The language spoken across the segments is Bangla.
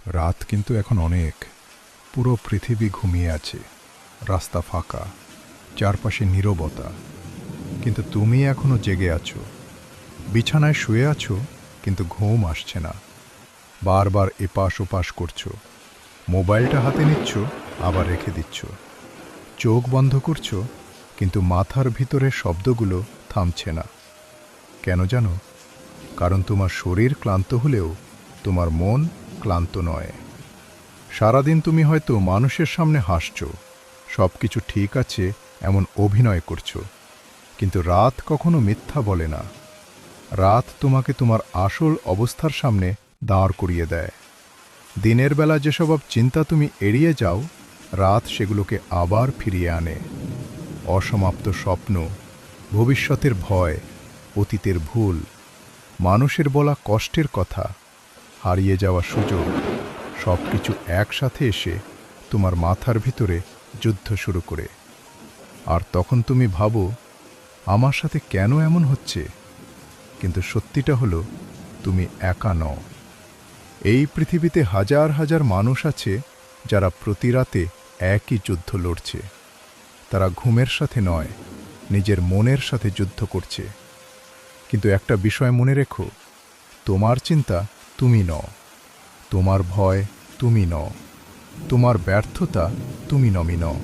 রাত কিন্তু এখন অনেক। পুরো পৃথিবী ঘুমিয়ে আছে, রাস্তা ফাঁকা, চারপাশে নীরবতা। কিন্তু তুমি এখনো জেগে আছো, বিছানায় শুয়ে আছো, কিন্তু ঘুম আসছে না। বারবার এপাশ ওপাশ করছো, মোবাইলটা হাতে নিচ্ছ, আবার রেখে দিচ্ছ। চোখ বন্ধ করছো, কিন্তু মাথার ভিতরের শব্দগুলো থামছে না। কেন জানো? কারণ তোমার শরীর ক্লান্ত হলেও তোমার মন ক্লান্ত নয়। সারাদিন তুমি হয়তো মানুষের সামনে হাসছো, সব কিছু ঠিক আছে এমন অভিনয় করছো, কিন্তু রাত কখনো মিথ্যা বলে না। রাত তোমাকে তোমার আসল অবস্থার সামনে দাঁড় করিয়ে দেয়। দিনের বেলা যেসব চিন্তা তুমি এড়িয়ে যাও, রাত সেগুলোকে আবার ফিরিয়ে আনে। অসমাপ্ত স্বপ্ন, ভবিষ্যতের ভয়, অতীতের ভুল, মানুষের বলা কষ্টের কথা, হারিয়ে যাওয়া সুযোগ, সব কিছু একসাথে এসে তোমার মাথার ভিতরে যুদ্ধ শুরু করে। আর তখন তুমি ভাবো, আমার সাথে কেন এমন হচ্ছে? কিন্তু সত্যিটা হলো, তুমি একা নও। এই পৃথিবীতে হাজার হাজার মানুষ আছে যারা প্রতি রাতে একই যুদ্ধ লড়ছে। তারা ঘুমের সাথে নয়, নিজের মনের সাথে যুদ্ধ করছে। কিন্তু একটা বিষয় মনে রেখো, তোমার চিন্তা তুমি নও, তোমার ভয় তুমি নও, তোমার ব্যর্থতা তুমি নও।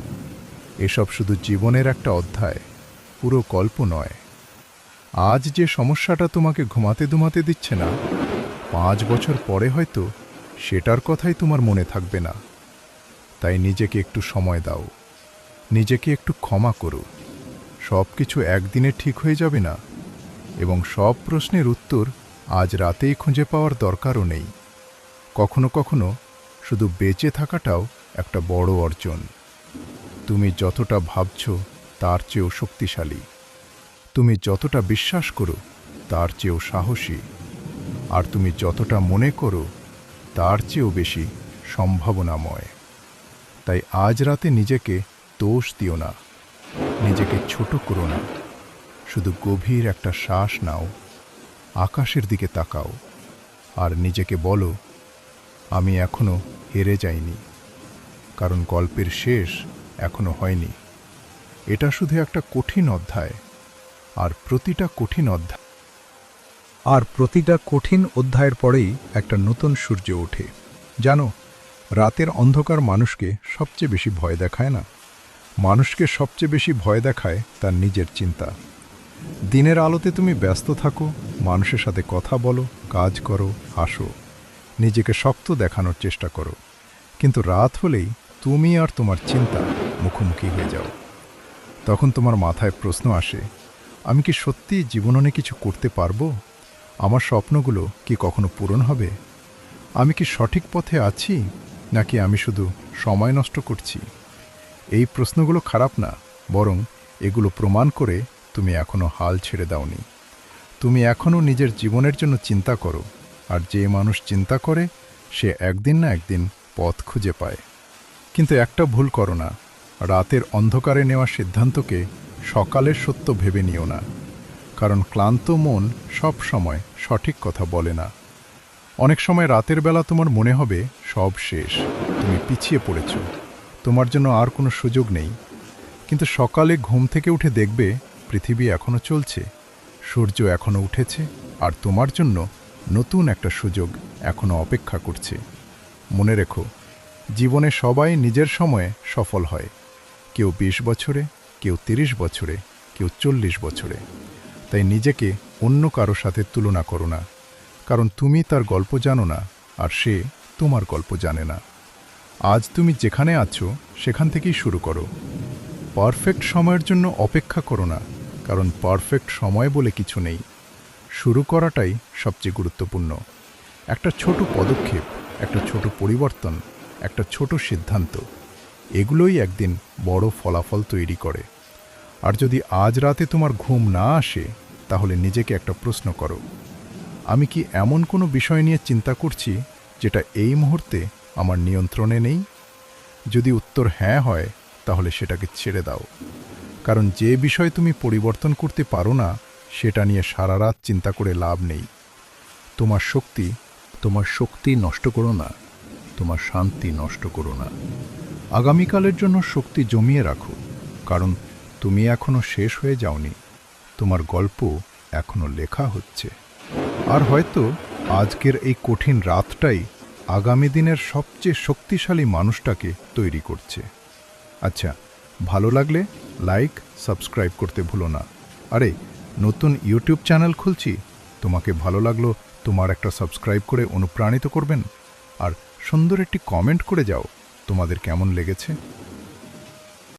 এসব শুধু জীবনের একটা অধ্যায়, পুরো গল্প নয়। আজ যে সমস্যাটা তোমাকে ঘুমাতে দিচ্ছে না, 5 বছর পরে হয়তো সেটার কথাই তোমার মনে থাকবে না। তাই নিজেকে একটু সময় দাও, নিজেকে একটু ক্ষমা করো। সব কিছু একদিনে ঠিক হয়ে যাবে না, এবং সব প্রশ্নের উত্তর আজ রাতেই খুঁজে পাওয়ার দরকারও নেই। কখনো কখনো শুধু বেঁচে থাকাটাও একটা বড় অর্জন। তুমি যতটা ভাবছ তার চেয়েও শক্তিশালী, তুমি যতটা বিশ্বাস করো তার চেয়েও সাহসী, আর তুমি যতটা মনে করো তার চেয়েও বেশি সম্ভাবনাময়। তাই আজ রাতে নিজেকে দোষ দিও না, নিজেকে ছোট করো না। শুধু গভীর একটা শ্বাস নাও, আকাশের দিকে তাকাও, আর নিজেকে বলো, আমি এখনো হেরে যাইনি। কারণ গল্পের শেষ এখনো হয়নি। এটা শুধু একটা কঠিন অধ্যায়, আর প্রতিটা কঠিন অধ্যায়ের পরেই একটা নতুন সূর্য ওঠে। জানো, রাতের অন্ধকার মানুষকে সবচেয়ে বেশি ভয় দেখায় না, মানুষকে সবচেয়ে বেশি ভয় দেখায় তার নিজের চিন্তা। দিনের আলোতে তুমি ব্যস্ত থাকো, মানুষের সাথে কথা বলো, কাজ করো, হাসো, নিজেকে শক্ত দেখানোর চেষ্টা করো। কিন্তু রাত হলেই তুমি আর তোমার চিন্তা মুখোমুখি হয়ে যাও। তখন তোমার মাথায় প্রশ্ন আসে, আমি কি সত্যি জীবনে কিছু করতে পারবো? আমার স্বপ্নগুলো কি কখনো পূরণ হবে? আমি কি সঠিক পথে আছি, নাকি আমি শুধু সময় নষ্ট করছি? এই প্রশ্নগুলো খারাপ না, বরং এগুলো প্রমাণ করে তুমি এখনো হাল ছেড়ে দাওনি। তুমি এখনো নিজের জীবনের জন্য চিন্তা করো, আর যে মানুষ চিন্তা করে সে একদিন না একদিন পথ খুঁজে পায়। কিন্তু একটা ভুল করো না, রাতের অন্ধকারে নেওয়া সিদ্ধান্তকে সকালের সত্য ভেবে নিও না। কারণ ক্লান্ত মন সব সময় সঠিক কথা বলে না। অনেক সময় রাতের বেলা তোমার মনে হবে সব শেষ, তুমি পিছিয়ে পড়েছ, তোমার জন্য আর কোনো সুযোগ নেই। কিন্তু সকালে ঘুম থেকে উঠে দেখবে পৃথিবী এখনো চলছে, সূর্য এখনো উঠেছে, আর তোমার জন্য নতুন একটা সুযোগ এখনো অপেক্ষা করছে। মনে রেখো, জীবনে সবাই নিজের সময়ে সফল হয়। কেউ 20 বছরে, কেউ 30 বছরে, কেউ 40 বছরে। তাই নিজেকে অন্য কারো সাথে তুলনা করো না, কারণ তুমি তার গল্প জানো না, আর সে তোমার গল্প জানে না। আজ তুমি যেখানে আছো সেখান থেকেই শুরু করো। পারফেক্ট সময়ের জন্য অপেক্ষা করো না, কারণ পারফেক্ট সময় বলে কিছু নেই। শুরু করাটাই সবচেয়ে গুরুত্বপূর্ণ। একটা ছোট পদক্ষেপ, একটা ছোট পরিবর্তন, একটা ছোট সিদ্ধান্ত, এগুলোই একদিন বড় ফলাফল তৈরি করে। আর যদি আজ রাতে তোমার ঘুম না আসে, তাহলে নিজেকে একটা প্রশ্ন করো, আমি কি এমন কোনো বিষয় নিয়ে চিন্তা করছি যেটা এই মুহূর্তে আমার নিয়ন্ত্রণে নেই? যদি উত্তর হ্যাঁ হয়, তাহলে সেটাকে ছেড়ে দাও। কারণ যে বিষয় তুমি পরিবর্তন করতে পারো না, সেটা নিয়ে সারা রাত চিন্তা করে লাভ নেই। তোমার শক্তি নষ্ট করো না। তোমার শান্তি নষ্ট করো না। আগামীকালের জন্য শক্তি জমিয়ে রাখো, কারণ তুমি এখনো শেষ হয়ে যাওনি। তোমার গল্প এখনো লেখা হচ্ছে। আর হয়তো আজকের এই কঠিন রাতটাই আগামী দিনের সবচেয়ে শক্তিশালী মানুষটাকে তৈরি করছে। আচ্ছা, ভালো লাগলে লাইক, সাবস্ক্রাইব করতে ভুলো না। আরে, নতুন ইউটিউব চ্যানেল খুলছি, তোমাকে ভালো লাগলো তোমার একটা সাবস্ক্রাইব করে অনুপ্রাণিত করবেন, আর সুন্দর একটি কমেন্ট করে যাও তোমাদের কেমন লেগেছে।